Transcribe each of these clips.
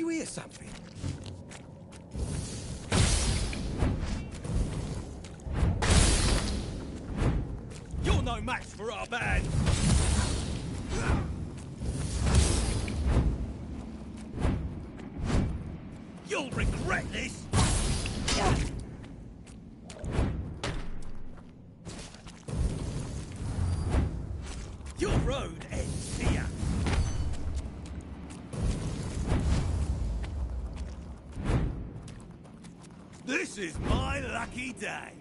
you hear something? You're no match for our band! You'll regret this! Your road ends here! This is my lucky day!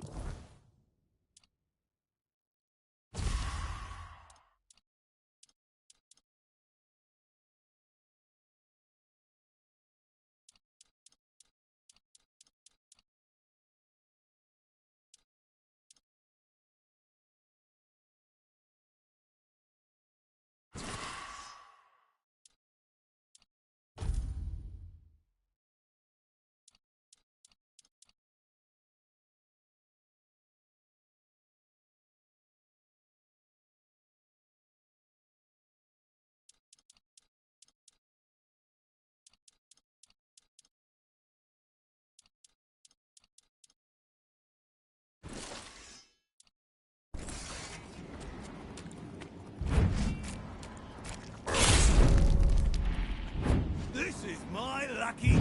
This is my lucky day!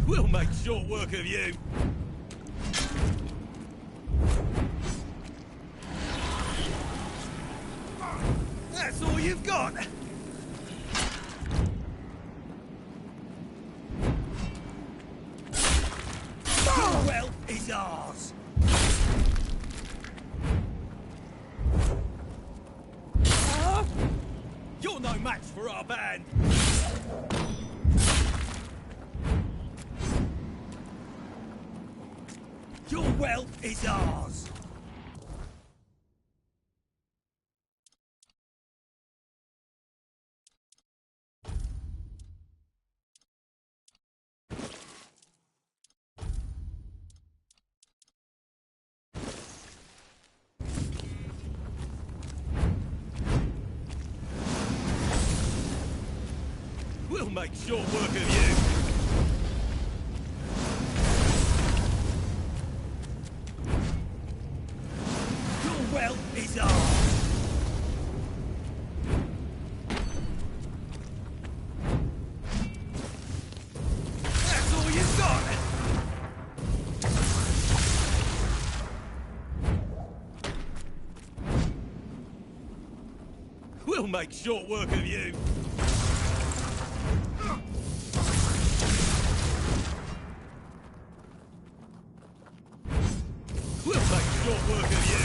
We'll make short work of you! That's all you've got! Your wealth is ours! You're no match for our band! Your wealth is ours! We'll make short work of you! Your wealth is ours! That's all you've got! We'll make short work of you! We'll make short work of you!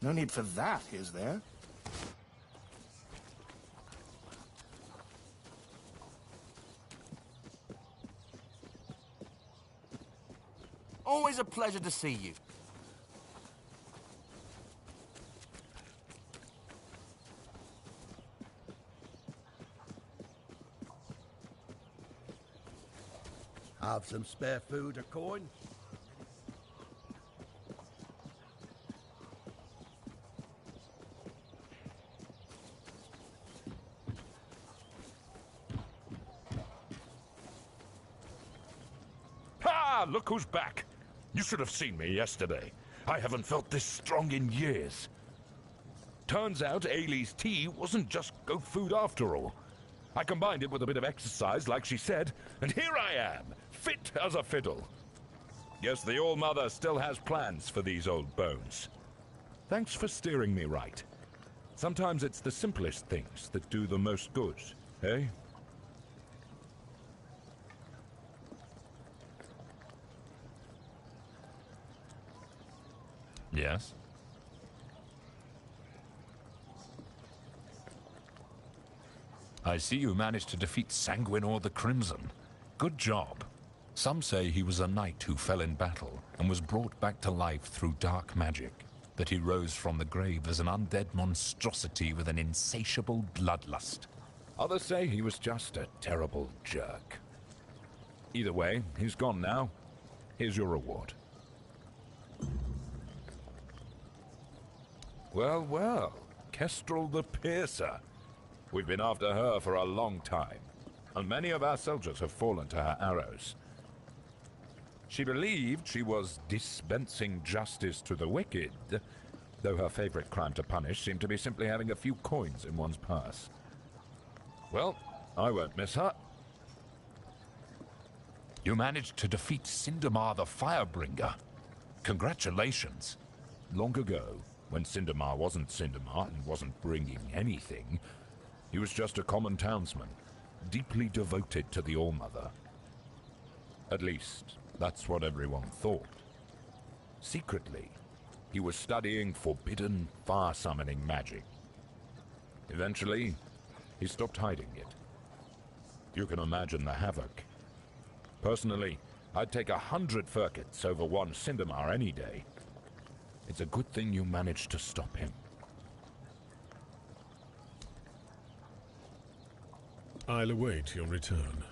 No need for that, is there? Always a pleasure to see you. Have some spare food or coin? Ha! Look who's back. You should have seen me yesterday. I haven't felt this strong in years. Turns out Ailey's tea wasn't just goat food after all. I combined it with a bit of exercise, like she said, and here I am, fit as a fiddle. Guess the All-Mother still has plans for these old bones. Thanks for steering me right. Sometimes it's the simplest things that do the most good, eh? Yes? I see you managed to defeat Sanguinor the Crimson. Good job. Some say he was a knight who fell in battle and was brought back to life through dark magic, that he rose from the grave as an undead monstrosity with an insatiable bloodlust. Others say he was just a terrible jerk. Either way, he's gone now. Here's your reward. Well, well, Kestrel the Piercer. We've been after her for a long time, and many of our soldiers have fallen to her arrows. She believed she was dispensing justice to the wicked, though her favorite crime to punish seemed to be simply having a few coins in one's purse. Well, I won't miss her. You managed to defeat Cindermar the Firebringer. Congratulations. Long ago, when Cindermar wasn't Cindermar and wasn't bringing anything, he was just a common townsman, deeply devoted to the All-Mother. At least, that's what everyone thought. Secretly, he was studying forbidden fire-summoning magic. Eventually, he stopped hiding it. You can imagine the havoc. Personally, I'd take 100 Furkets over one Cindermar any day. It's a good thing you managed to stop him. I'll await your return.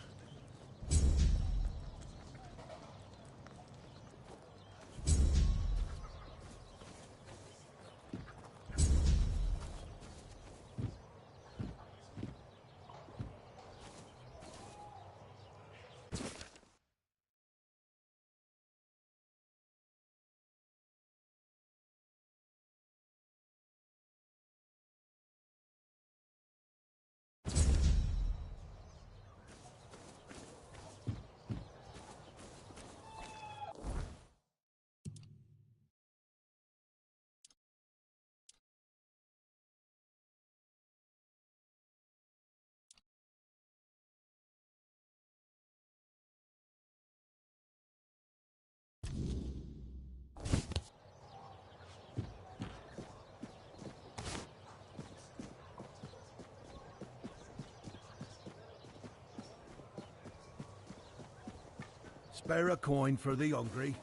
Spare a coin for the hungry.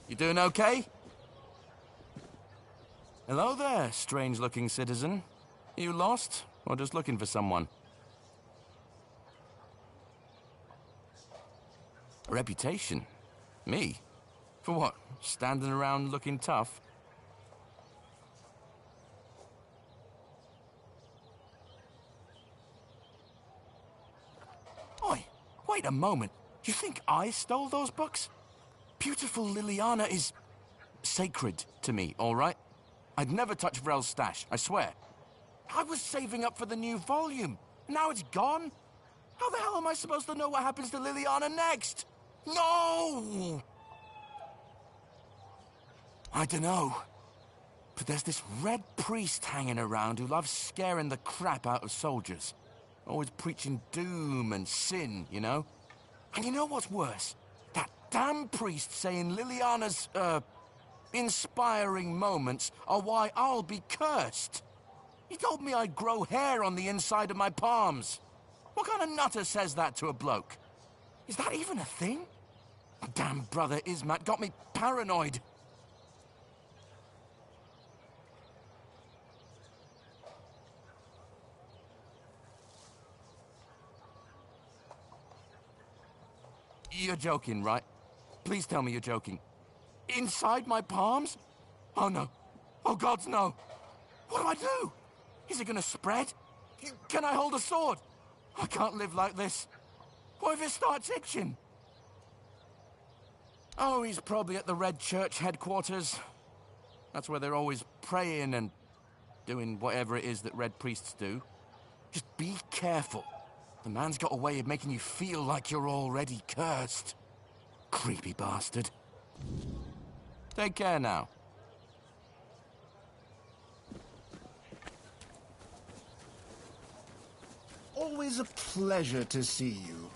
You doing okay? Hello there, strange-looking citizen. You lost, or just looking for someone? A reputation? Me? For what? Standing around looking tough? Oi, wait a moment. You think I stole those books? Beautiful Liliana is sacred to me, all right? I'd never touch Vrel's stash, I swear. I was saving up for the new volume. Now it's gone? How the hell am I supposed to know what happens to Liliana next? No! I dunno. But there's this red priest hanging around who loves scaring the crap out of soldiers. Always preaching doom and sin, you know? And you know what's worse? That damn priest saying Liliana's, inspiring moments are why I'll be cursed. He told me I'd grow hair on the inside of my palms. What kind of nutter says that to a bloke? Is that even a thing? Damn brother Ismat got me paranoid. You're joking, right? Please tell me you're joking. Inside my palms? Oh no. Oh gods, no. What do I do? Is it gonna spread? Can I hold a sword? I can't live like this. What if it starts itching? Oh, he's probably at the Red Church headquarters. That's where they're always praying and doing whatever it is that Red Priests do. Just be careful. The man's got a way of making you feel like you're already cursed. Creepy bastard. Take care now. Always a pleasure to see you.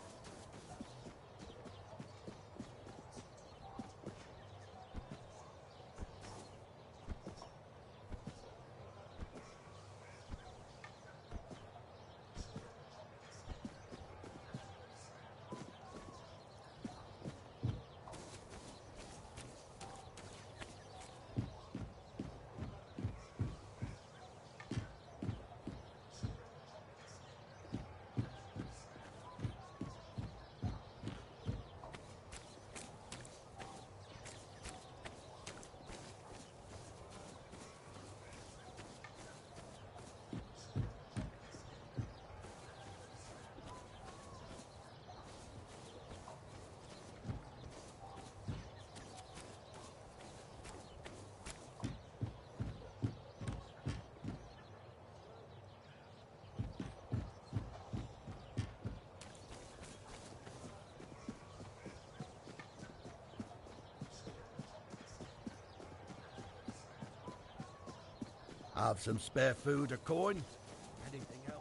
Have some spare food or coin? Anything else?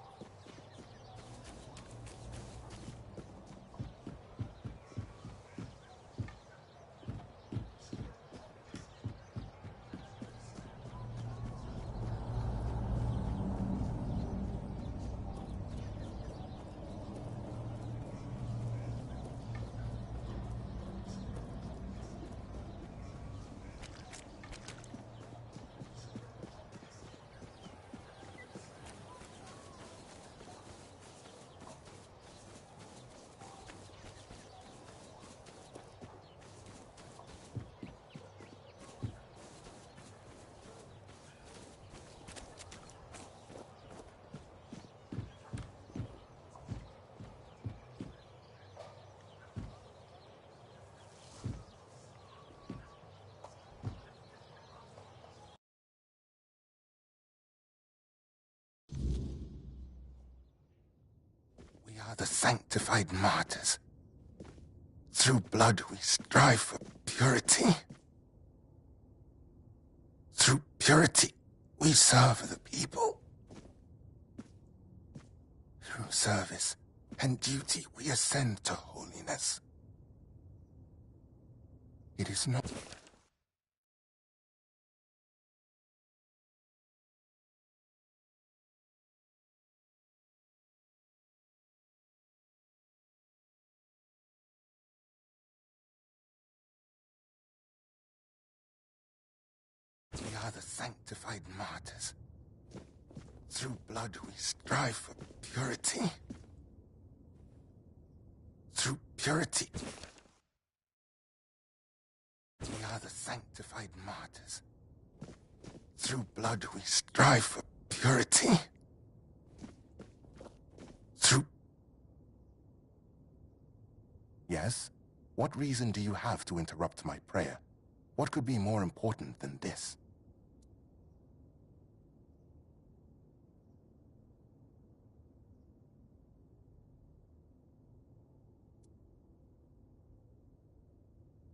We are the sanctified martyrs. Through blood we strive for purity. Through purity we serve the people. Through service and duty we ascend to holiness. It is not... We are the sanctified martyrs. Through blood we strive for purity. Through purity. We are the sanctified martyrs. Through blood we strive for purity. Through... Yes? What reason do you have to interrupt my prayer? What could be more important than this?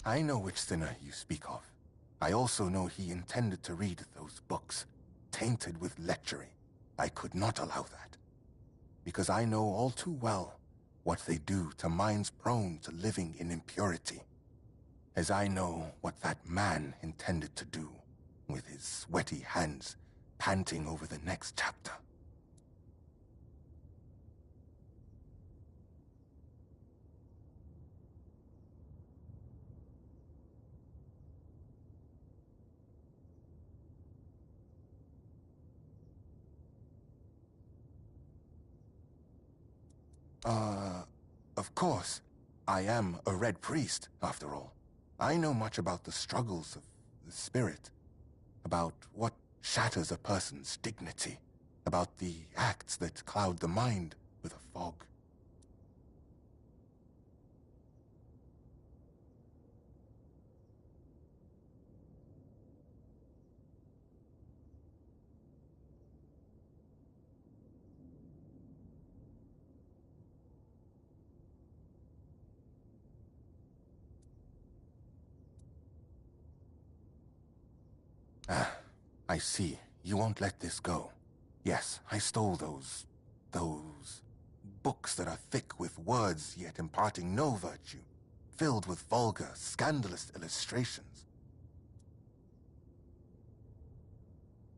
I know which sinner you speak of. I also know he intended to read those books, tainted with lechery. I could not allow that. because I know all too well what they do to minds prone to living in impurity, as I know what that man intended to do with his sweaty hands panting over the next chapter. Of course. I am a Red Priest, after all. I know much about the struggles of the spirit, about what shatters a person's dignity, about the acts that cloud the mind with a fog. I see. You won't let this go. Yes, I stole those books that are thick with words yet imparting no virtue, filled with vulgar, scandalous illustrations.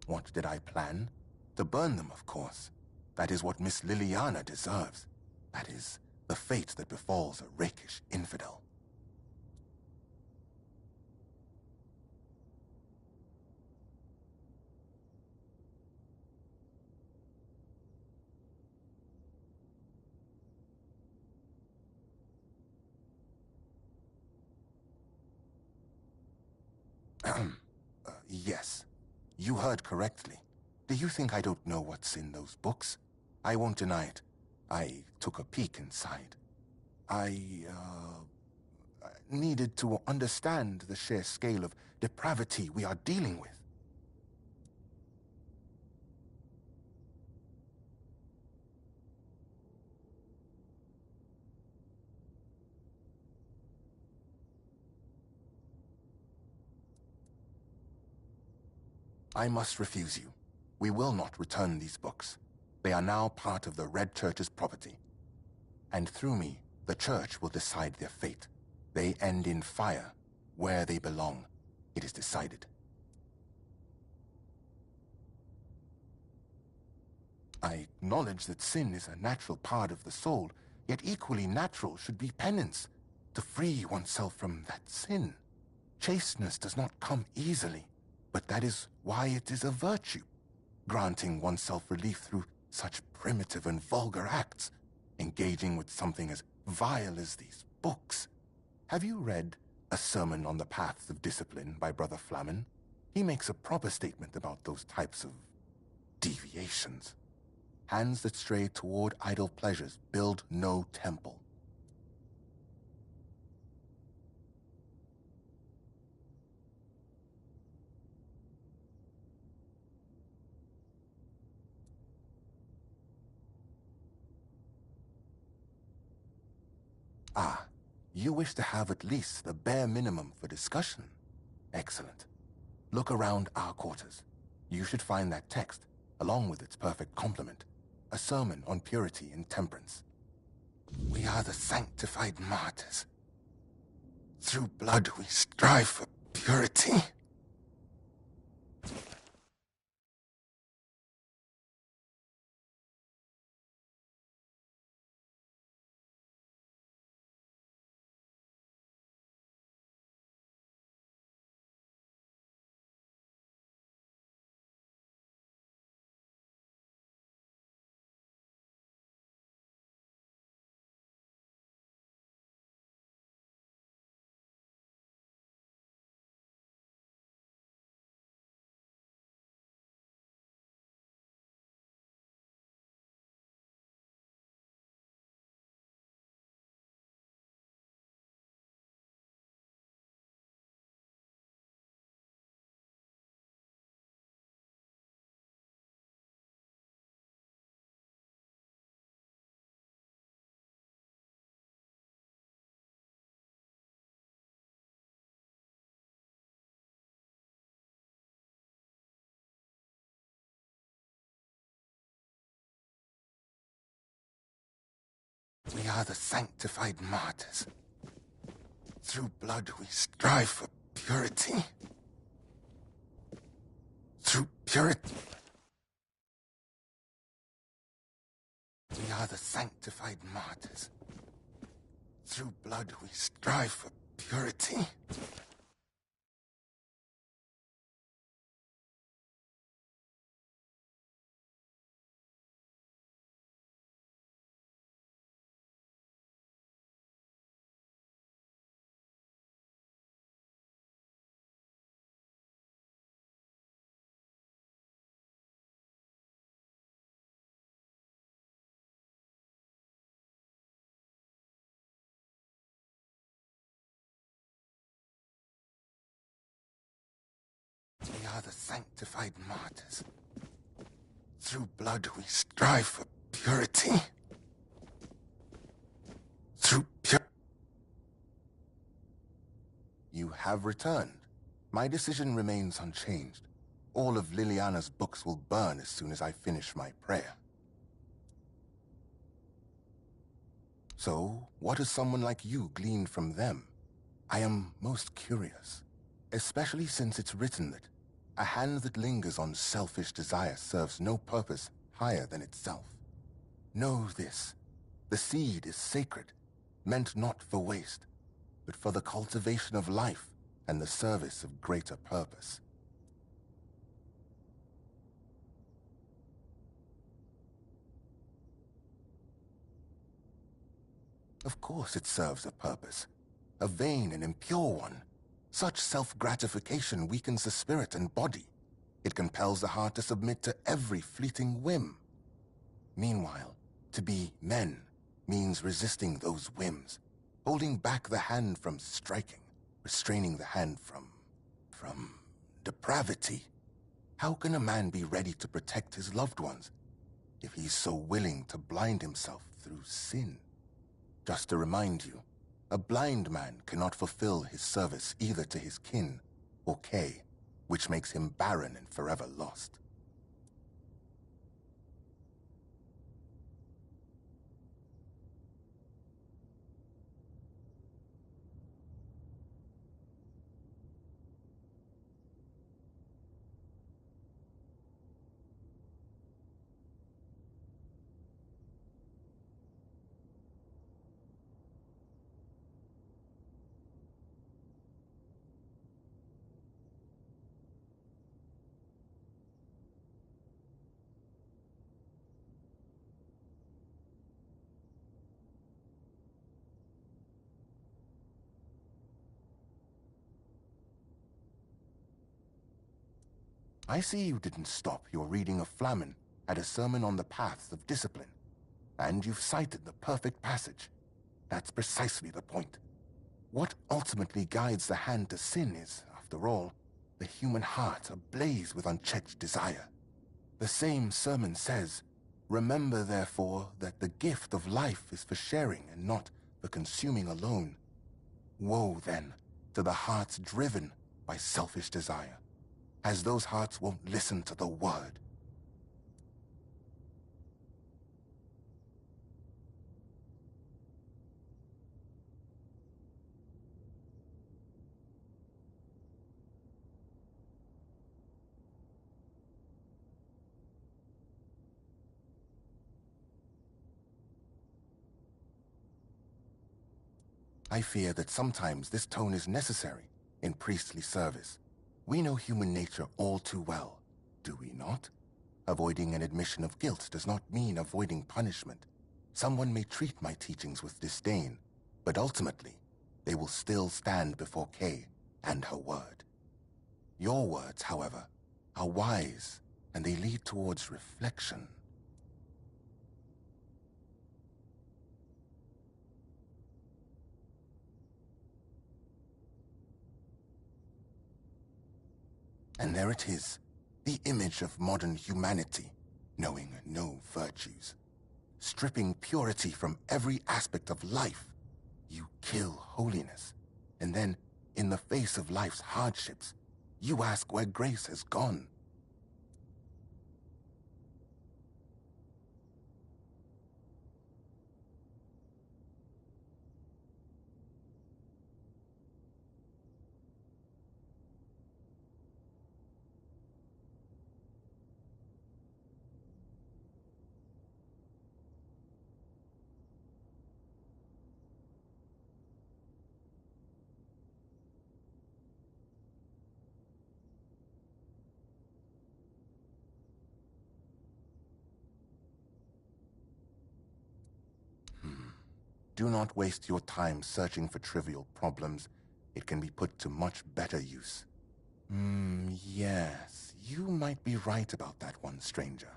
What did I plan? To burn them, of course. That is what Miss Liliana deserves. That is the fate that befalls a rakish infidel. Yes. You heard correctly. Do you think I don't know what's in those books? I won't deny it. I took a peek inside. I needed to understand the sheer scale of depravity we are dealing with. I must refuse you. We will not return these books. They are now part of the Red Church's property. And through me, the Church will decide their fate. They end in fire, where they belong. It is decided. I acknowledge that sin is a natural part of the soul, yet equally natural should be penance, to free oneself from that sin. Chasteness does not come easily, but that is why it is a virtue, granting oneself relief through such primitive and vulgar acts, engaging with something as vile as these books. Have you read A Sermon on the Paths of Discipline by Brother Flamen? He makes a proper statement about those types of deviations. Hands that stray toward idle pleasures build no temple. Ah, you wish to have at least the bare minimum for discussion. Excellent. Look around our quarters. You should find that text, along with its perfect complement, a sermon on purity and temperance. We are the sanctified martyrs. Through blood we strive for purity. We are the sanctified martyrs. Through blood we strive for purity. Through purity. We are the sanctified martyrs. Through blood we strive for purity. We are the sanctified martyrs. Through blood we strive for purity. Through pure... You have returned. My decision remains unchanged. All of Liliana's books will burn as soon as I finish my prayer. So, what has someone like you gleaned from them? I am most curious, especially since it's written that a hand that lingers on selfish desire serves no purpose higher than itself. Know this, the seed is sacred, meant not for waste, but for the cultivation of life and the service of greater purpose. Of course it serves a purpose, a vain and impure one. Such self-gratification weakens the spirit and body. It compels the heart to submit to every fleeting whim. Meanwhile, to be men means resisting those whims, holding back the hand from striking, restraining the hand from depravity. How can a man be ready to protect his loved ones if he's so willing to blind himself through sin? Just to remind you, a blind man cannot fulfill his service either to his kin or Kay, which makes him barren and forever lost. I see you didn't stop your reading of Flamen at a sermon on the paths of discipline, and you've cited the perfect passage. That's precisely the point. What ultimately guides the hand to sin is, after all, the human heart ablaze with unchecked desire. The same sermon says, "Remember, therefore, that the gift of life is for sharing and not for consuming alone." Woe, then, to the hearts driven by selfish desire, as those hearts won't listen to the word. I fear that sometimes this tone is necessary in priestly service. We know human nature all too well, do we not? Avoiding an admission of guilt does not mean avoiding punishment. Someone may treat my teachings with disdain, but ultimately, they will still stand before Kay and her word. Your words, however, are wise, and they lead towards reflection. And there it is, the image of modern humanity, knowing no virtues. Stripping purity from every aspect of life, you kill holiness. And then, in the face of life's hardships, you ask where grace has gone. Do not waste your time searching for trivial problems. It can be put to much better use. Yes, you might be right about that one, stranger.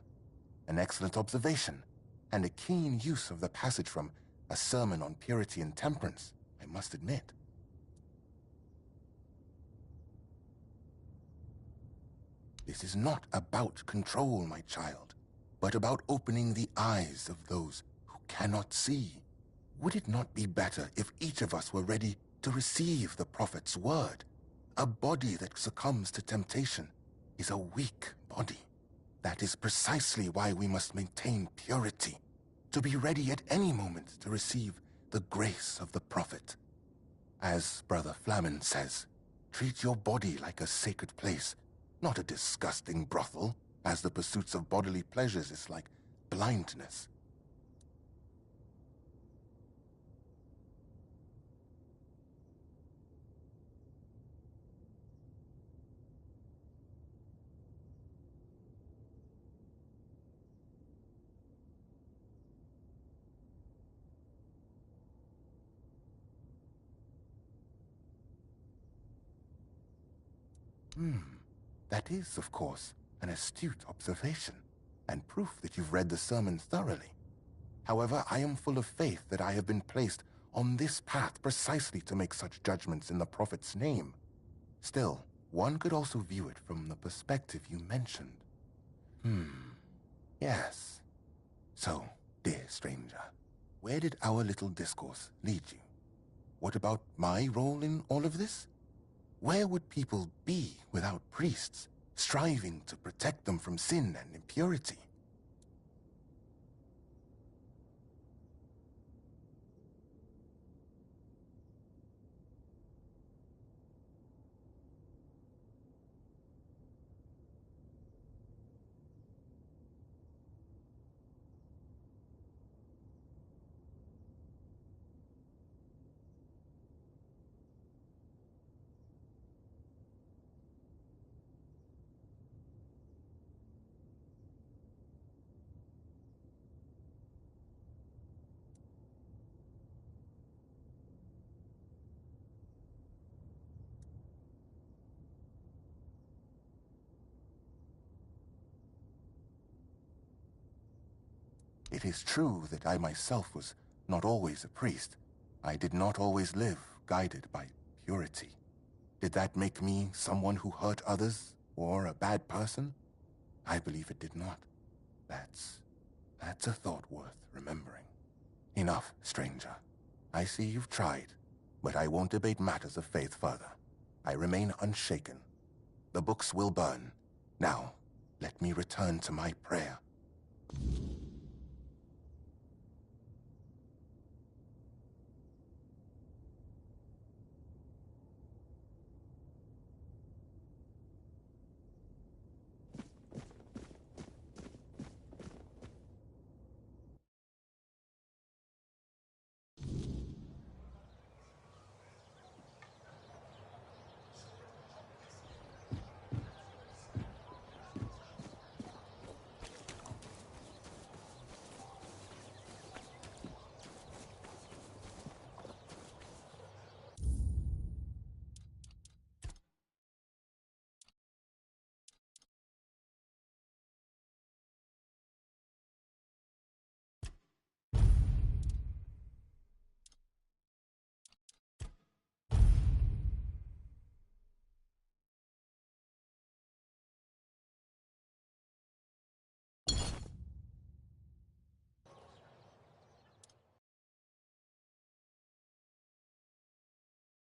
An excellent observation, and a keen use of the passage from A Sermon on Purity and Temperance, I must admit. This is not about control, my child, but about opening the eyes of those who cannot see. Would it not be better if each of us were ready to receive the prophet's word? A body that succumbs to temptation is a weak body. That is precisely why we must maintain purity, to be ready at any moment to receive the grace of the prophet. As Brother Flamen says, treat your body like a sacred place, not a disgusting brothel, as the pursuits of bodily pleasures is like blindness. That is, of course, an astute observation, and proof that you've read the sermon thoroughly. However, I am full of faith that I have been placed on this path precisely to make such judgments in the prophet's name. Still, one could also view it from the perspective you mentioned. Yes. So, dear stranger, where did our little discourse lead you? What about my role in all of this? Where would people be without priests, striving to protect them from sin and impurity? It is true that I myself was not always a priest. I did not always live guided by purity. Did that make me someone who hurt others, or a bad person? I believe it did not. That's a thought worth remembering. Enough, stranger. I see you've tried, but I won't debate matters of faith further. I remain unshaken. The books will burn. Now, let me return to my prayer.